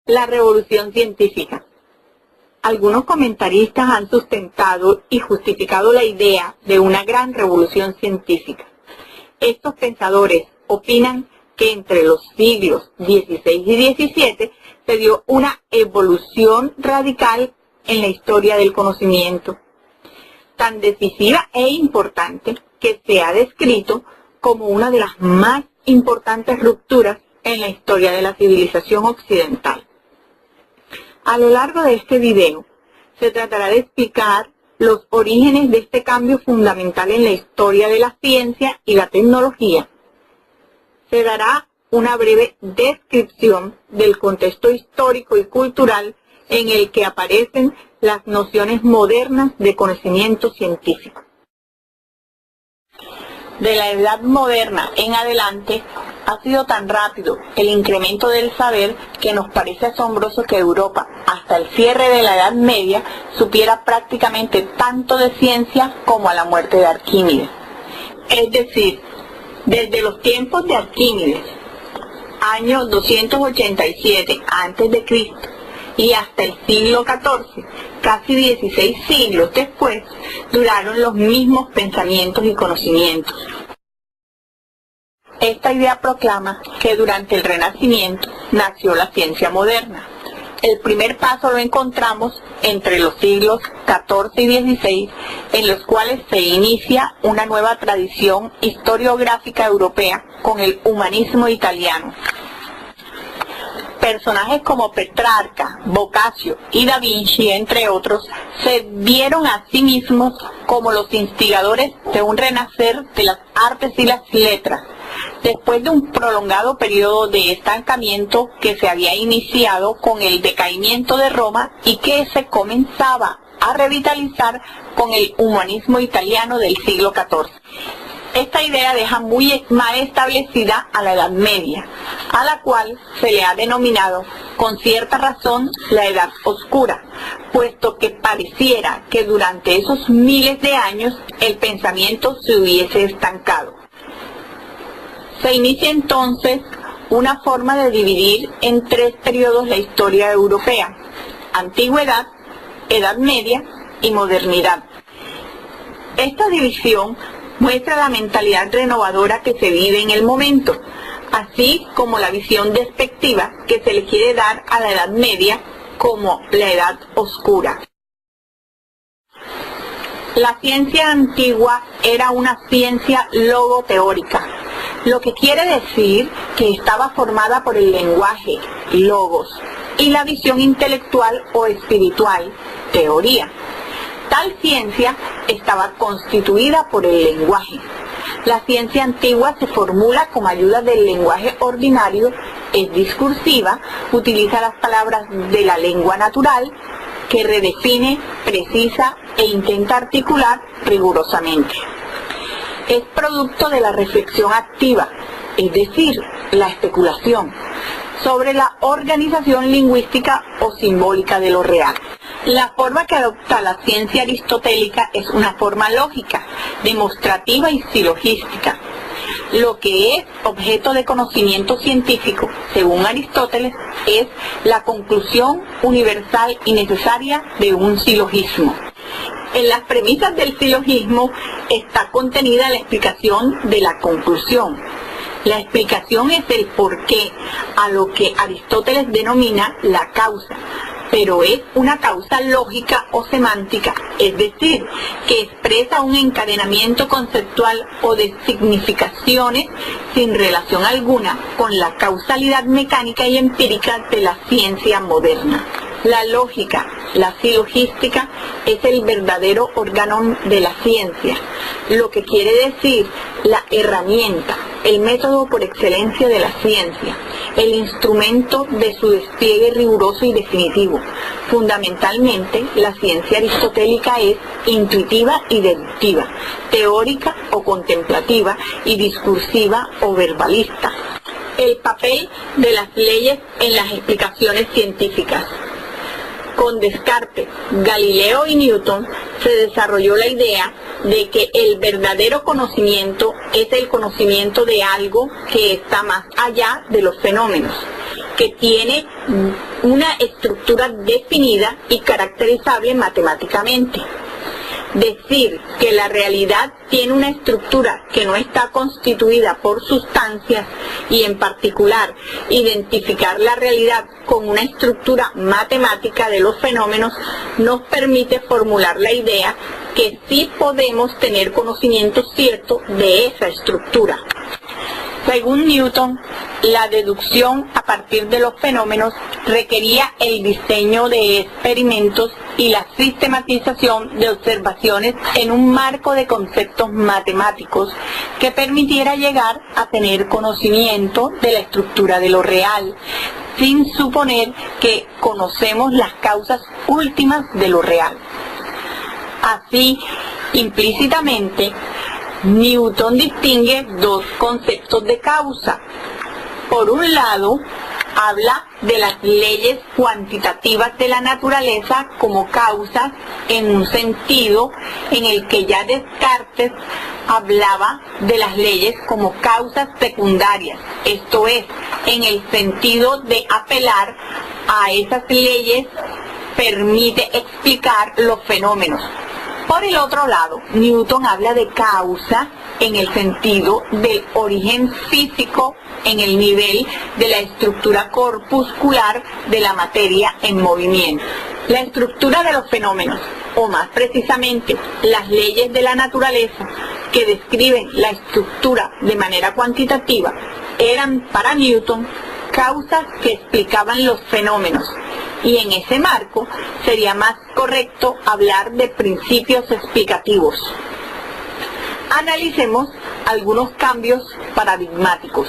La revolución científica. Algunos comentaristas han sustentado y justificado la idea de una gran revolución científica. Estos pensadores opinan que entre los siglos XVI y XVII se dio una evolución radical en la historia del conocimiento, tan decisiva e importante que se ha descrito como una de las más importantes rupturas en la historia de la civilización occidental. A lo largo de este video se tratará de explicar los orígenes de este cambio fundamental en la historia de la ciencia y la tecnología. Se dará una breve descripción del contexto histórico y cultural en el que aparecen las nociones modernas de conocimiento científico. De la Edad Moderna en adelante, ha sido tan rápido el incremento del saber que nos parece asombroso que Europa, hasta el cierre de la Edad Media, supiera prácticamente tanto de ciencia como a la muerte de Arquímedes. Es decir, desde los tiempos de Arquímedes, año 287 a.C., y hasta el siglo XIV, casi 16 siglos después, duraron los mismos pensamientos y conocimientos. Esta idea proclama que durante el Renacimiento nació la ciencia moderna. El primer paso lo encontramos entre los siglos XIV y XVI, en los cuales se inicia una nueva tradición historiográfica europea con el humanismo italiano. Personajes como Petrarca, Boccaccio y Da Vinci, entre otros, se vieron a sí mismos como los instigadores de un renacer de las artes y las letras, después de un prolongado periodo de estancamiento que se había iniciado con el decaimiento de Roma y que se comenzaba a revitalizar con el humanismo italiano del siglo XIV. Esta idea deja muy mal establecida a la Edad Media, a la cual se le ha denominado, con cierta razón, la Edad Oscura, puesto que pareciera que durante esos miles de años el pensamiento se hubiese estancado. Se inicia entonces una forma de dividir en tres periodos la historia europea: Antigüedad, Edad Media y Modernidad. Esta división muestra la mentalidad renovadora que se vive en el momento, así como la visión despectiva que se le quiere dar a la Edad Media como la Edad Oscura. La ciencia antigua era una ciencia logoteórica, lo que quiere decir que estaba formada por el lenguaje, logos, y la visión intelectual o espiritual, teoría. Tal ciencia estaba constituida por el lenguaje. La ciencia antigua se formula con ayuda del lenguaje ordinario, es discursiva, utiliza las palabras de la lengua natural, que redefine, precisa e intenta articular rigurosamente. Es producto de la reflexión activa, es decir, la especulación, sobre la organización lingüística o simbólica de lo real. La forma que adopta la ciencia aristotélica es una forma lógica, demostrativa y silogística. Lo que es objeto de conocimiento científico, según Aristóteles, es la conclusión universal y necesaria de un silogismo. En las premisas del silogismo está contenida la explicación de la conclusión. La explicación es el porqué, a lo que Aristóteles denomina la causa, pero es una causa lógica o semántica, es decir, que expresa un encadenamiento conceptual o de significaciones sin relación alguna con la causalidad mecánica y empírica de la ciencia moderna. La lógica, la silogística, es el verdadero órgano de la ciencia, lo que quiere decir la herramienta, el método por excelencia de la ciencia, el instrumento de su despliegue riguroso y definitivo. Fundamentalmente, la ciencia aristotélica es intuitiva y deductiva, teórica o contemplativa y discursiva o verbalista. El papel de las leyes en las explicaciones científicas. Con Descartes, Galileo y Newton se desarrolló la idea de que el verdadero conocimiento es el conocimiento de algo que está más allá de los fenómenos. que tiene una estructura definida y caracterizable matemáticamente. Decir que la realidad tiene una estructura que no está constituida por sustancias y en particular identificar la realidad con una estructura matemática de los fenómenos nos permite formular la idea que sí podemos tener conocimiento cierto de esa estructura. Según Newton, la deducción a partir de los fenómenos requería el diseño de experimentos y la sistematización de observaciones en un marco de conceptos matemáticos que permitiera llegar a tener conocimiento de la estructura de lo real, sin suponer que conocemos las causas últimas de lo real. Así, implícitamente, Newton distingue dos conceptos de causa. Por un lado, habla de las leyes cuantitativas de la naturaleza como causas en un sentido en el que ya Descartes hablaba de las leyes como causas secundarias, esto es, en el sentido de apelar a esas leyes permite explicar los fenómenos. Por el otro lado, Newton habla de causa en el sentido del origen físico en el nivel de la estructura corpuscular de la materia en movimiento. La estructura de los fenómenos, o más precisamente, las leyes de la naturaleza que describen la estructura de manera cuantitativa, eran para Newton causas que explicaban los fenómenos. Y en ese marco sería más correcto hablar de principios explicativos. Analicemos algunos cambios paradigmáticos.